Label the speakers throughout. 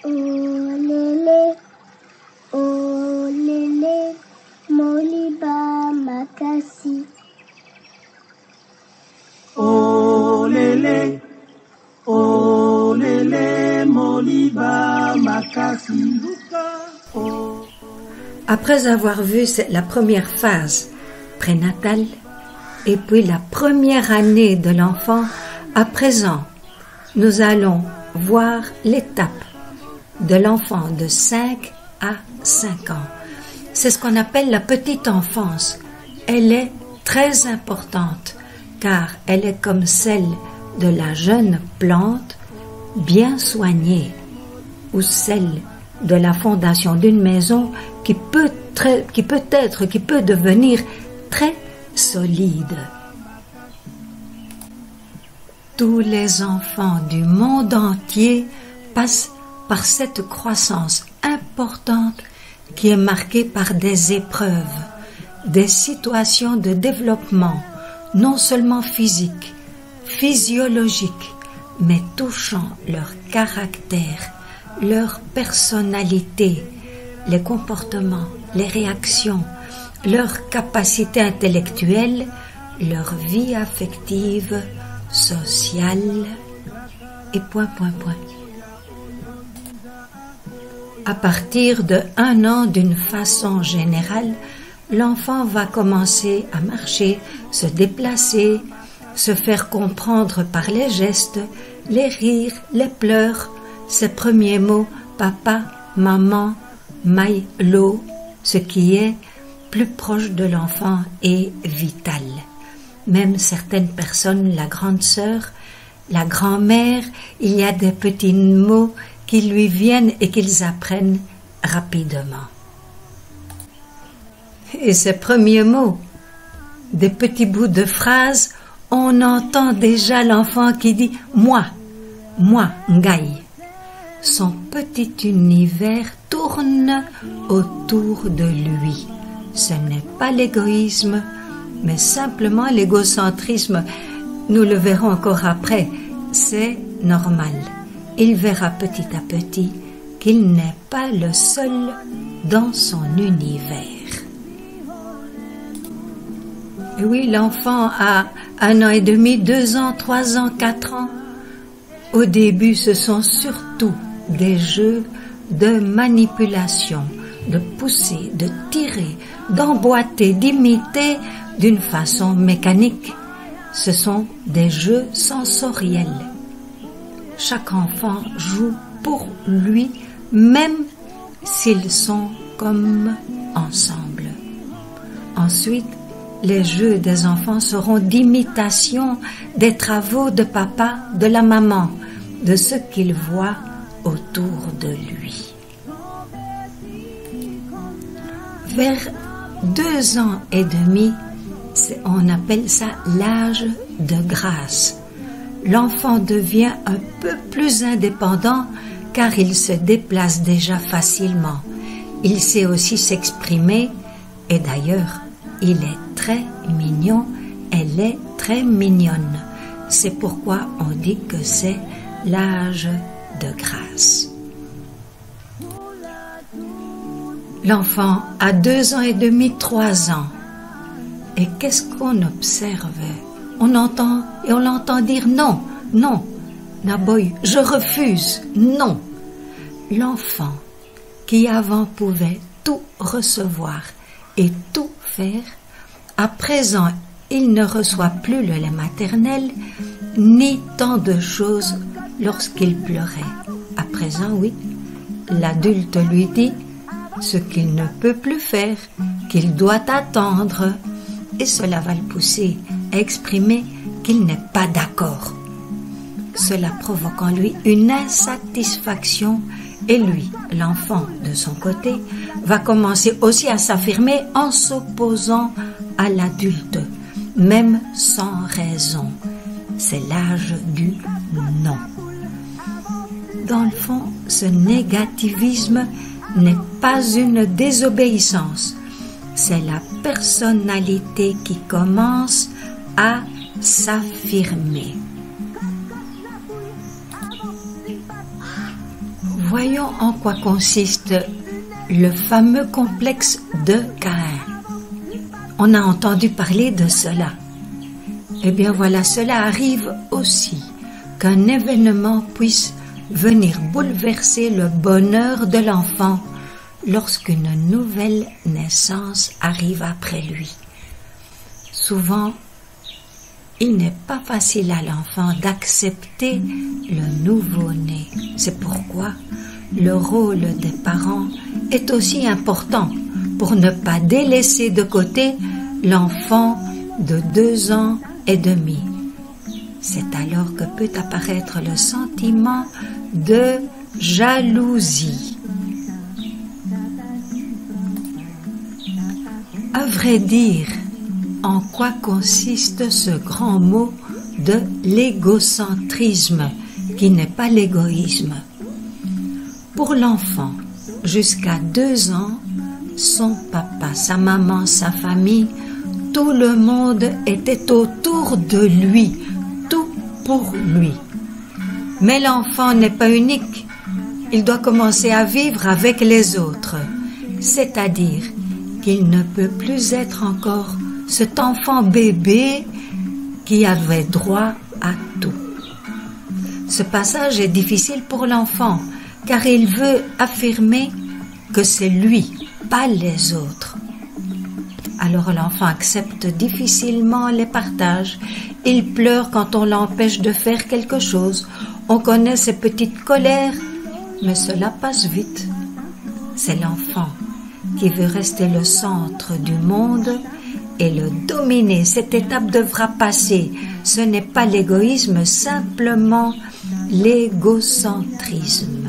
Speaker 1: Olélé, olélé, Moliba Makasi.
Speaker 2: Olélé, olélé, Moliba Makasi.
Speaker 3: Après avoir vu la première phase prénatale et puis la première année de l'enfant, à présent, nous allons voir l'étape de l'enfant de 5 à 5 ans. C'est ce qu'on appelle la petite enfance. Elle est très importante car elle est comme celle de la jeune plante bien soignée ou celle de la fondation d'une maison qui peut devenir très solide. Tous les enfants du monde entier passent par cette croissance importante qui est marquée par des épreuves, des situations de développement, non seulement physiques, physiologiques, mais touchant leur caractère, leur personnalité, les comportements, les réactions, leur capacité intellectuelle, leur vie affective, sociale, et point. À partir de 1 an, d'une façon générale, l'enfant va commencer à marcher, se déplacer, se faire comprendre par les gestes, les rires, les pleurs, ses premiers mots, papa, maman, maï, l'eau, ce qui est plus proche de l'enfant et vital. Même certaines personnes, la grande sœur, la grand-mère, il y a des petits mots qui lui viennent et qu'ils apprennent rapidement. Et ces premiers mots, des petits bouts de phrases, on entend déjà l'enfant qui dit « moi, Ngaï ». Son petit univers tourne autour de lui. Ce n'est pas l'égoïsme, mais simplement l'égocentrisme. Nous le verrons encore après. C'est normal. Il verra petit à petit qu'il n'est pas le seul dans son univers. Et oui, l'enfant a 1 an et demi, 2 ans, 3 ans, 4 ans. Au début, ce sont surtout des jeux de manipulation, de pousser, de tirer, d'emboîter, d'imiter d'une façon mécanique. Ce sont des jeux sensoriels. Chaque enfant joue pour lui, même s'ils sont comme ensemble. Ensuite, les jeux des enfants seront d'imitation des travaux de papa, de la maman, de ce qu'il voit autour de lui. Vers 2 ans et demi, on appelle ça l'âge de grâce. L'enfant devient un peu plus indépendant car il se déplace déjà facilement. Il sait aussi s'exprimer et d'ailleurs, il est très mignon, elle est très mignonne. C'est pourquoi on dit que c'est l'âge de grâce. L'enfant a 2 ans et demi, 3 ans. Et qu'est-ce qu'on observe? On entend et on l'entend dire non, Naboy, je refuse, non. L'enfant qui avant pouvait tout recevoir et tout faire, à présent il ne reçoit plus le lait maternel ni tant de choses lorsqu'il pleurait. À présent, oui, l'adulte lui dit ce qu'il ne peut plus faire, qu'il doit attendre, et cela va le pousser à exprimer qu'il n'est pas d'accord. Cela provoque en lui une insatisfaction et lui, l'enfant de son côté, va commencer aussi à s'affirmer en s'opposant à l'adulte, même sans raison. C'est l'âge du non. Dans le fond, ce négativisme n'est pas une désobéissance, c'est la personnalité qui commence à s'affirmer. Voyons en quoi consiste le fameux complexe de Caïn. On a entendu parler de cela. Eh bien voilà, cela arrive aussi qu'un événement puisse venir bouleverser le bonheur de l'enfant lorsqu'une nouvelle naissance arrive après lui. Souvent, il n'est pas facile à l'enfant d'accepter le nouveau-né. C'est pourquoi le rôle des parents est aussi important pour ne pas délaisser de côté l'enfant de 2 ans et demi. C'est alors que peut apparaître le sentiment de jalousie. À vrai dire, en quoi consiste ce grand mot de l'égocentrisme, qui n'est pas l'égoïsme? Pour l'enfant, jusqu'à 2 ans, son papa, sa maman, sa famille, tout le monde était autour de lui, tout pour lui. Mais l'enfant n'est pas unique, il doit commencer à vivre avec les autres, c'est-à-dire qu'il ne peut plus être encore cet enfant bébé qui avait droit à tout. Ce passage est difficile pour l'enfant, car il veut affirmer que c'est lui, pas les autres. Alors l'enfant accepte difficilement les partages. Il pleure quand on l'empêche de faire quelque chose. On connaît ses petites colères, mais cela passe vite. C'est l'enfant qui veut rester le centre du monde et le dominer. Cette étape devra passer. Ce n'est pas l'égoïsme, simplement l'égocentrisme.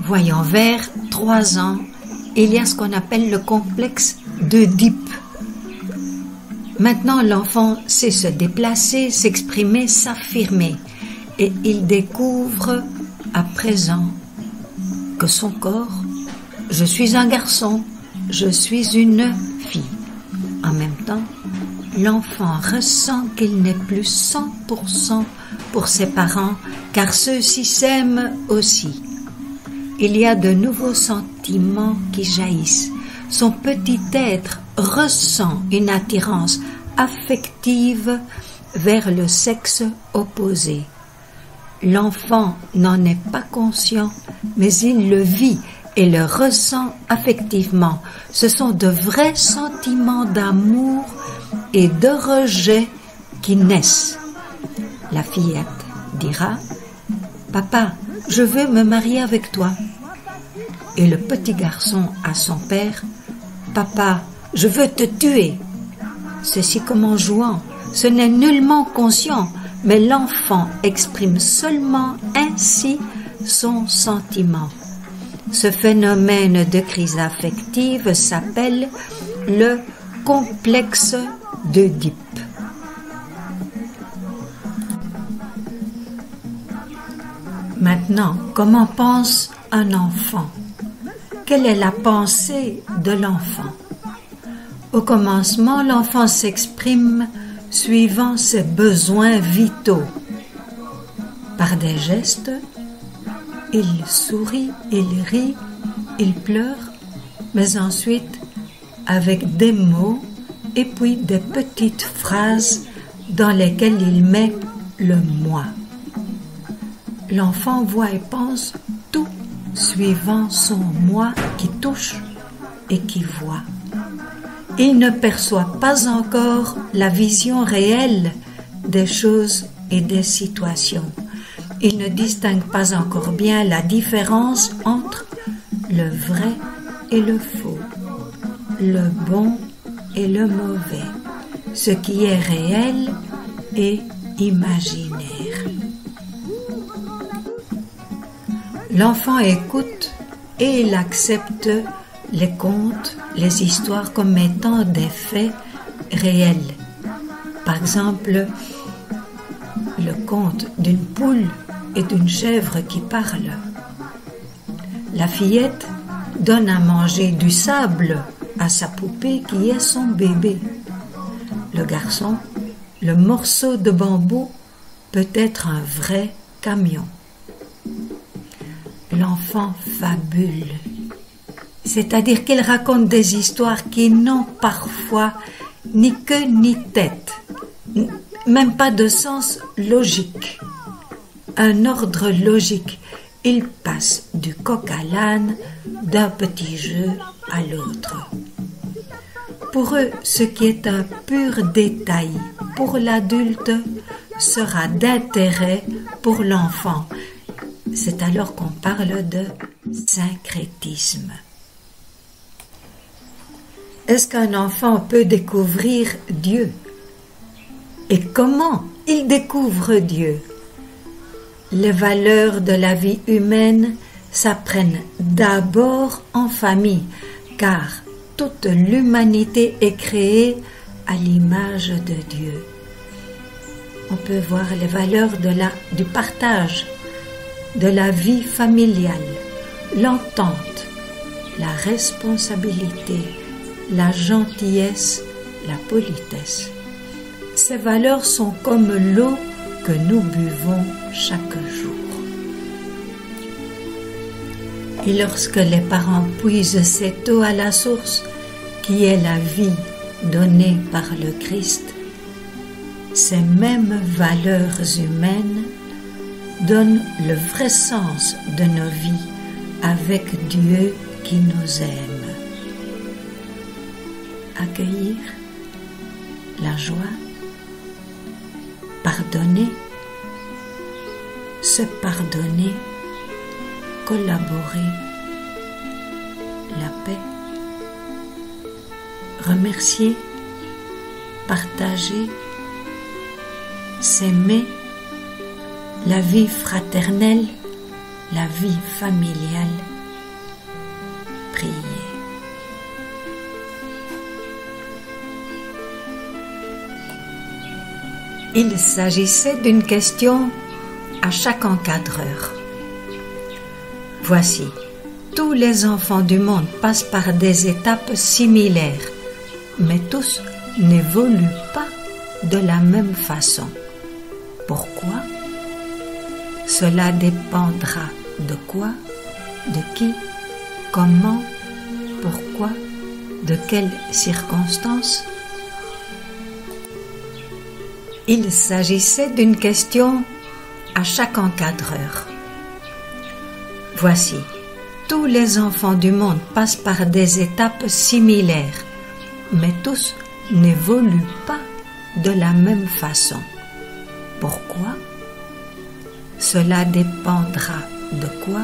Speaker 3: Voyons, vers 3 ans, il y a ce qu'on appelle le complexe d'Œdipe. Maintenant, l'enfant sait se déplacer, s'exprimer, s'affirmer. Et il découvre à présent que son corps, je suis un garçon, je suis une fille. En même temps, l'enfant ressent qu'il n'est plus 100% pour ses parents, car ceux-ci s'aiment aussi. Il y a de nouveaux sentiments qui jaillissent. Son petit être ressent une attirance affective vers le sexe opposé. L'enfant n'en est pas conscient, mais il le vit et le ressent affectivement. Ce sont de vrais sentiments d'amour et de rejet qui naissent. La fillette dira « Papa, je veux me marier avec toi. » Et le petit garçon à son père « Papa, je veux te tuer. » Ceci comme en jouant. Ce n'est nullement conscient, mais l'enfant exprime seulement ainsi son sentiment. Ce phénomène de crise affective s'appelle le complexe d'Œdipe. Maintenant, comment pense un enfant? Quelle est la pensée de l'enfant? Au commencement, l'enfant s'exprime suivant ses besoins vitaux. Par des gestes, il sourit, il rit, il pleure, mais ensuite avec des mots et puis des petites phrases dans lesquelles il met le moi. L'enfant voit et pense tout suivant son moi qui touche et qui voit. Il ne perçoit pas encore la vision réelle des choses et des situations. Il ne distingue pas encore bien la différence entre le vrai et le faux, le bon et le mauvais, ce qui est réel et imaginaire. L'enfant écoute et il accepte les contes, les histoires comme étant des faits réels. Par exemple, le conte d'une poule et d'une chèvre qui parlent. La fillette donne à manger du sable à sa poupée qui est son bébé. Le garçon, le morceau de bambou peut être un vrai camion. L'enfant fabule, c'est-à-dire qu'il raconte des histoires qui n'ont parfois ni queue ni tête, même pas de sens logique. Un ordre logique, il passe du coq à l'âne, d'un petit jeu à l'autre. Pour eux, ce qui est un pur détail pour l'adulte sera d'intérêt pour l'enfant. C'est alors qu'on parle de syncrétisme. Est-ce qu'un enfant peut découvrir Dieu? Et comment il découvre Dieu? Les valeurs de la vie humaine s'apprennent d'abord en famille, car toute l'humanité est créée à l'image de Dieu. On peut voir les valeurs du partage, de la vie familiale, l'entente, la responsabilité, la gentillesse, la politesse. Ces valeurs sont comme l'eau que nous buvons chaque jour. Et lorsque les parents puisent cette eau à la source, qui est la vie donnée par le Christ, ces mêmes valeurs humaines donnent le vrai sens de nos vies avec Dieu qui nous aime. Accueillir la joie, pardonner, se pardonner, collaborer, la paix, remercier, partager, s'aimer, la vie fraternelle, la vie familiale, prier. Il s'agissait d'une question à chaque encadreur. Voici, tous les enfants du monde passent par des étapes similaires, mais tous n'évoluent pas de la même façon. Pourquoi? Cela dépendra de quoi, de qui, comment, pourquoi, de quelles circonstances. Il s'agissait d'une question à chaque encadreur. Voici, tous les enfants du monde passent par des étapes similaires, mais tous n'évoluent pas de la même façon. Pourquoi? Cela dépendra de quoi,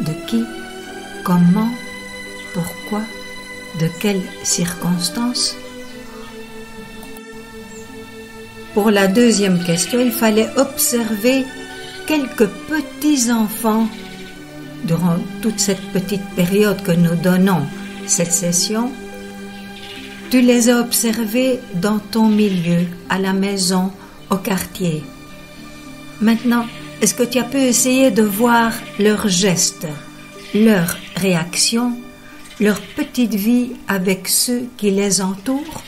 Speaker 3: de qui, comment, pourquoi, de quelles circonstances. Pour la deuxième question, il fallait observer quelques petits enfants durant toute cette petite période que nous donnons cette session. Tu les as observés dans ton milieu, à la maison, au quartier. Maintenant, est-ce que tu as pu essayer de voir leurs gestes, leurs réactions, leur petite vie avec ceux qui les entourent?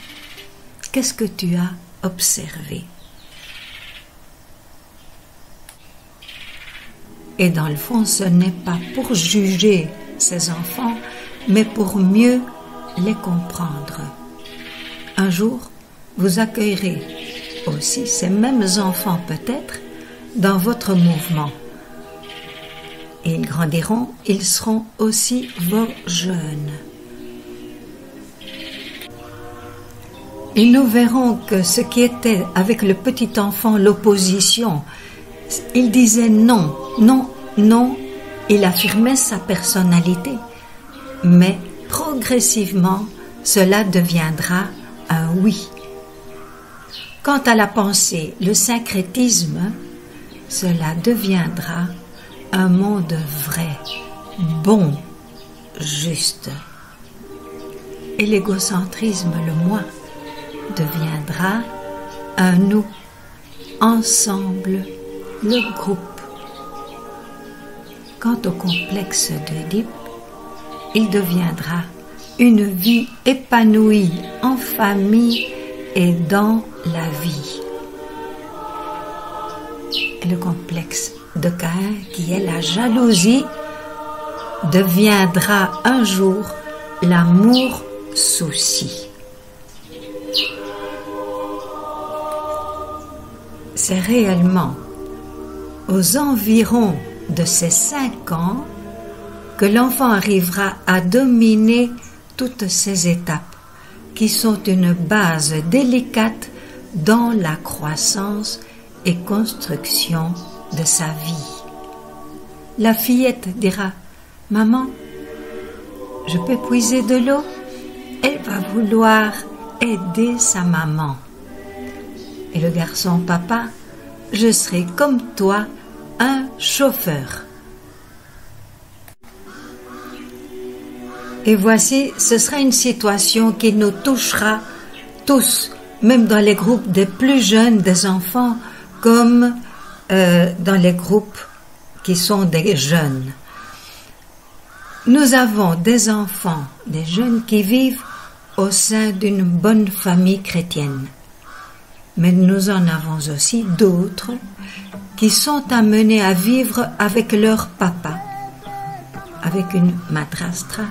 Speaker 3: Qu'est-ce que tu as observé? Et dans le fond, ce n'est pas pour juger ces enfants, mais pour mieux les comprendre. Un jour, vous accueillerez aussi ces mêmes enfants peut-être dans votre mouvement. Et ils grandiront, ils seront aussi vos jeunes. Et nous verrons que ce qui était avec le petit enfant l'opposition, il disait non, non, non, il affirmait sa personnalité. Mais progressivement, cela deviendra un oui. Quant à la pensée, le syncrétisme, cela deviendra un monde vrai, bon, juste. Et l'égocentrisme, le moi, deviendra un nous, ensemble, le groupe. Quant au complexe d'Oedipe, il deviendra une vie épanouie en famille et dans la vie. Et le complexe de Caïn, qui est la jalousie, deviendra un jour l'amour-souci. C'est réellement aux environs de ses 5 ans que l'enfant arrivera à dominer toutes ces étapes qui sont une base délicate dans la croissance et construction de sa vie. La fillette dira « Maman, je peux puiser de l'eau ?» Elle va vouloir aider sa maman. Et le garçon « Papa, je serai comme toi, un chauffeur. » Et voici, ce sera une situation qui nous touchera tous, même dans les groupes des plus jeunes des enfants, comme dans les groupes qui sont des jeunes. Nous avons des enfants, des jeunes qui vivent au sein d'une bonne famille chrétienne. Mais nous en avons aussi d'autres qui sont amenés à vivre avec leur papa, avec une madrastra,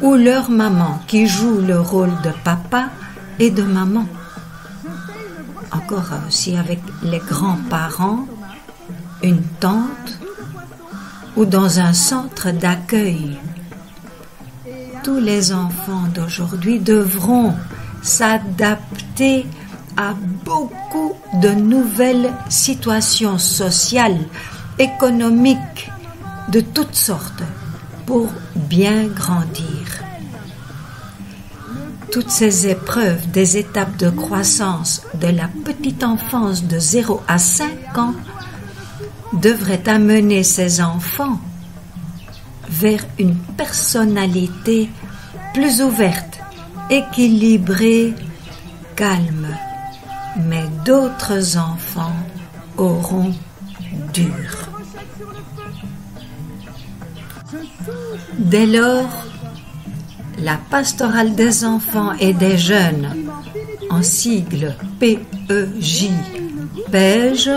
Speaker 3: ou leur maman qui joue le rôle de papa et de maman. Encore aussi avec les grands-parents, une tante ou dans un centre d'accueil. Tous les enfants d'aujourd'hui devront s'adapter à beaucoup de nouvelles situations sociales, économiques, de toutes sortes, pour bien grandir. Toutes ces épreuves des étapes de croissance de la petite enfance de 0 à 5 ans devraient amener ces enfants vers une personnalité plus ouverte, équilibrée, calme. Mais d'autres enfants auront dur. Dès lors, la pastorale des enfants et des jeunes, en sigle PEJ, PEJ,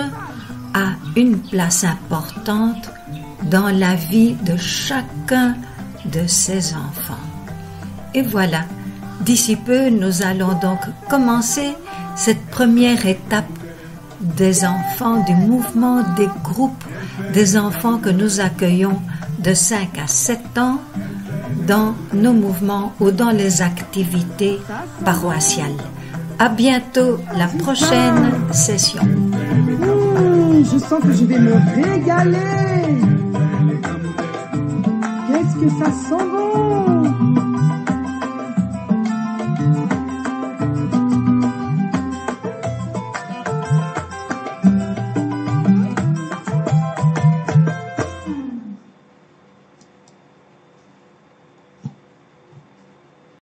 Speaker 3: a une place importante dans la vie de chacun de ces enfants. Et voilà, d'ici peu, nous allons donc commencer cette première étape des enfants, du mouvement des groupes, des enfants que nous accueillons de 5 à 7 ans dans nos mouvements ou dans les activités paroissiales. À bientôt, la prochaine session.
Speaker 2: Je sens que je vais me régaler. Qu'est-ce que ça sent bon.